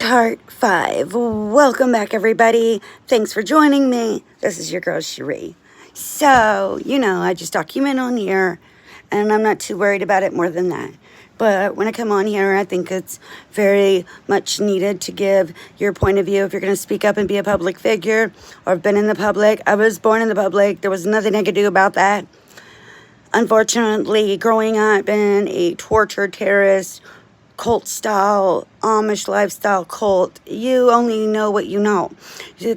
Part 5. Welcome back, everybody. Thanks for joining me. This is your girl, Cherie. So, I just document on here, and I'm not too worried about it more than that. But when I come on here, I think it's very much needed to give your point of view if you're going to speak up and be a public figure or have been in the public. I was born in the public. There was nothing I could do about that. Unfortunately, growing up in a torture terrorist cult-style, Amish lifestyle cult, you only know what you know.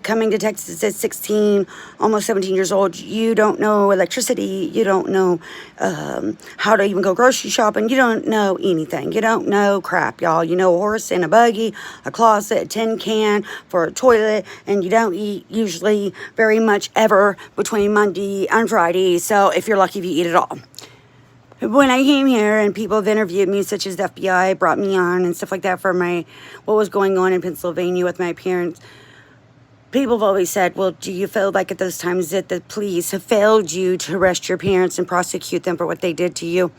Coming to Texas at 16, almost 17 years old, you don't know electricity, you don't know how to even go grocery shopping, you don't know anything. You don't know crap, y'all. You know a horse and a buggy, a closet, a tin can for a toilet, and you don't eat usually very much ever between Monday and Friday, so if you're lucky if you eat it all. When I came here and people have interviewed me, such as the FBI brought me on and stuff like that for what was going on in Pennsylvania with my parents, people have always said, well, do you feel like at those times that the police have failed you to arrest your parents and prosecute them for what they did to you?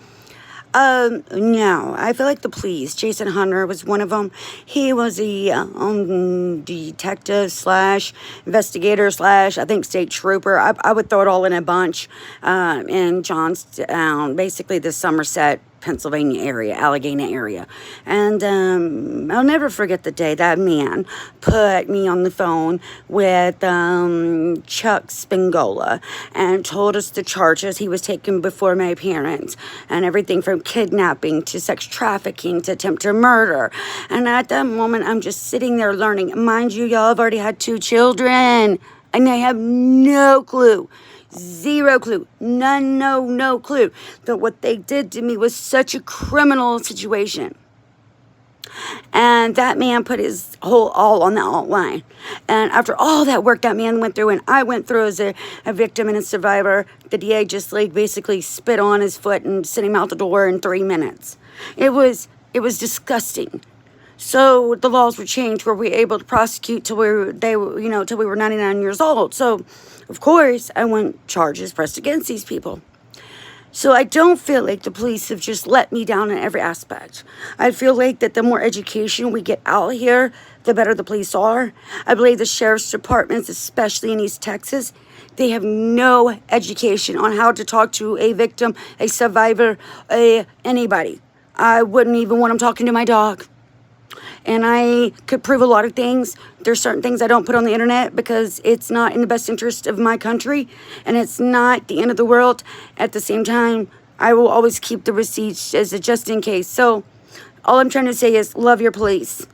No, I feel like the police, Jason Hunter was one of them. He was a detective slash investigator slash, I think, state trooper. I would throw it all in a bunch in Johnstown, basically the Somerset, Pennsylvania area, Allegheny area. And I'll never forget the day that man put me on the phone with Chuck Spingola and told us the charges he was taking before my parents, and everything from kidnapping to sex trafficking to attempted murder. And at that moment, I'm just sitting there learning. Mind you, y'all, I've already had 2 children, and I have no clue. Zero clue. No clue that what they did to me was such a criminal situation. And that man put his whole all on the alt line. And after all that work that man went through and I went through as a victim and a survivor, the DA just basically spit on his foot and sent him out the door in 3 minutes. It was disgusting. So the laws were changed where we were able to prosecute till we were 99 years old. So, of course, I want charges pressed against these people. So I don't feel like the police have just let me down in every aspect. I feel like that the more education we get out here, the better the police are. I believe the sheriff's departments, especially in East Texas, they have no education on how to talk to a victim, a survivor, anybody. I wouldn't even want them talking to my dog. And I could prove a lot of things. There's certain things I don't put on the internet because it's not in the best interest of my country, and it's not the end of the world. At the same time, I will always keep the receipts as a just in case. So all I'm trying to say is love your police.